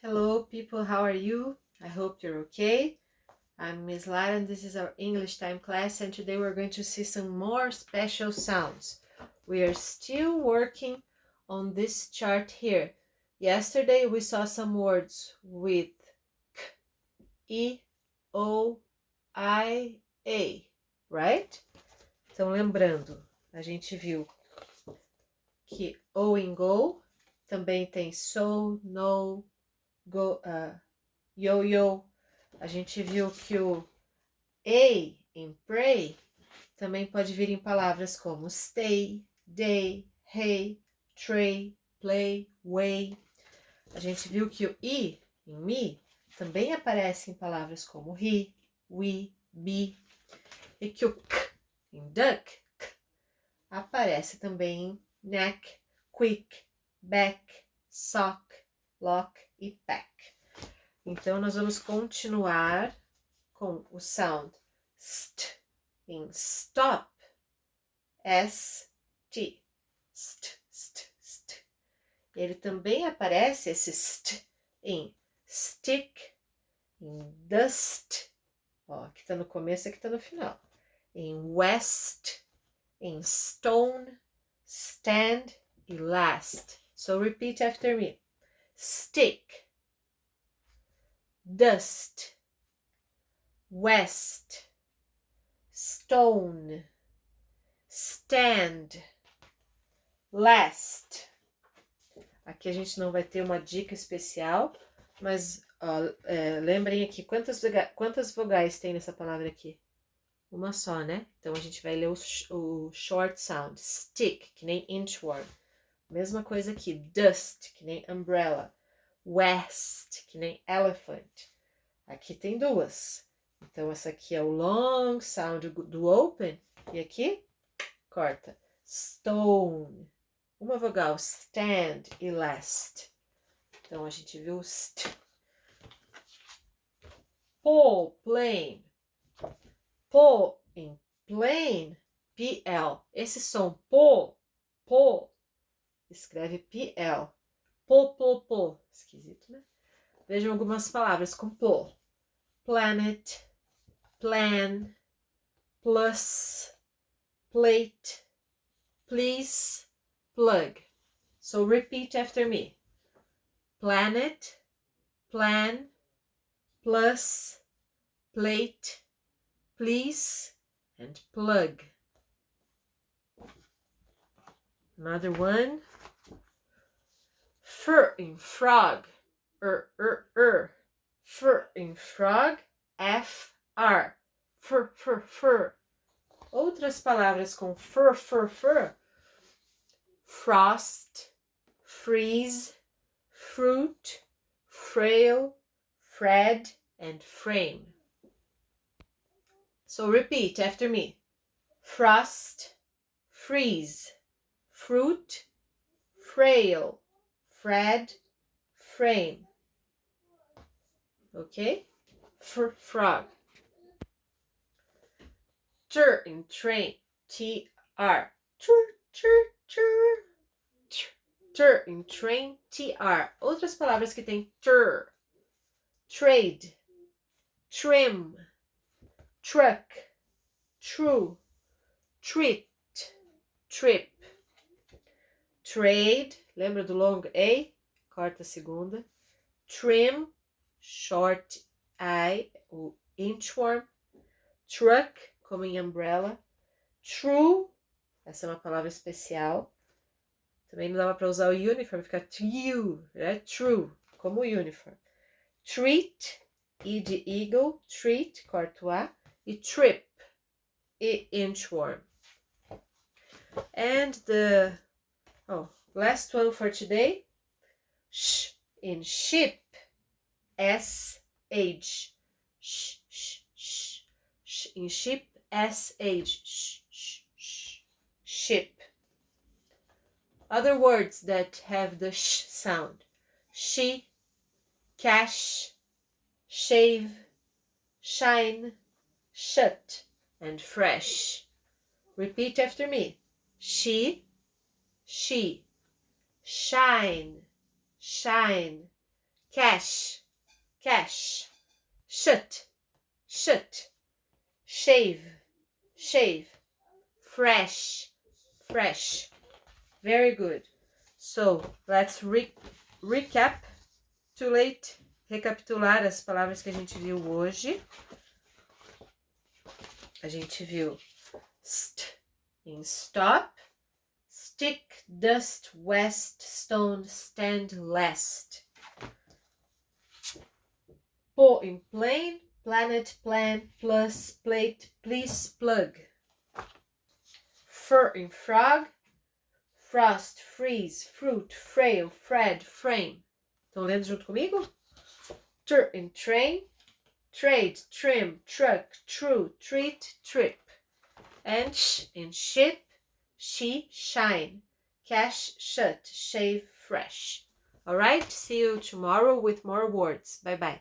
Hello people, how are you? I hope you're okay. I'm Miss Lara and this is our English time class, and today we're going to see some more special sounds. We are still working on this chart here. Yesterday we saw some words with K, I, O, I, A, right? Então lembrando, a gente viu que O em go, também tem so, no, go, yo-yo. A gente viu que o A em pray também pode vir em palavras como stay, day, hey, tray, play, way. A gente viu que o I em me também aparece em palavras como he, we, be. E que o K em duck aparece também em neck, quick, back, sock, lock e pack. Então, nós vamos continuar com o sound st em stop, S-T, st, st, st. Ele também aparece, esse st, em stick, em dust, ó, aqui tá no começo, aqui tá no final, em west, em stone, stand e last. So repeat after me. Stick, dust, west, stone, stand, last. Aqui a gente não vai ter uma dica especial, mas lembrem aqui, quantas vogais tem nessa palavra aqui? Uma só, né? Então a gente vai ler o short sound. Stick, que nem inchworm. Mesma coisa aqui. Dust, que nem umbrella. West, que nem elephant. Aqui tem duas. Então essa aqui é o long sound do open. E aqui, corta. Stone. Uma vogal, stand e last. Então a gente viu st. Paul, plane. Paul em plane, P-L. Esse som, Paul, Paul, escreve P-L. Paul, Paul, Paul. Esquisito, né? Vejam algumas palavras com Paul. Planet, plan, plus, plate, please, plug. So repeat after me. Planet, plan, plus, plate, please, and plug. Another one. Fur in frog. Fur in frog. F-R. Fur, fur, fur. Outras palavras com fur, fur, fur. Frost, freeze, fruit, frail, Fred, and frame. So repeat after me. Frost, freeze, fruit, frail, Fred, frame. Okay? Frog. Tur in train. T-R. Tur, tur, tur. Tur in train. T-R. Outras palavras que tem tur. Trade. Trim. Truck. True. Treat. Trip. Trade. Lembra do long A? Corta a segunda. Trim. Short I. O inchworm. Truck, como em umbrella. True. Essa é uma palavra especial. Também não dava para usar o uniform, fica true, né? True, como uniform. Treat, E de eagle, treat, corto A, e trip, E inchworm. And the last one for today, sh in ship, S-H, sh, sh, sh, sh, in ship, S-H, sh, sh, sh, ship. Other words that have the sh sound. She, cash, shave, shine, shut, and fresh. Repeat after me. She, shine, shine, cash, cash, shoot, shoot, shave, shave, fresh, fresh. Very good. So, let's recapitulate, recapitular as palavras que a gente viu hoje. A gente viu st em stop, stick, dust, west, stone, stand, last. Po em plane, planet, plan, plus, plate, please, plug. Fur em frog, frost, freeze, fruit, frail, Fred, frame. Estão lendo junto comigo? Tur em train, trade, trim, truck, true, treat, trip. And sh in ship, she, shine. Cash, shut, shave, fresh. Alright, see you tomorrow with more words. Bye bye.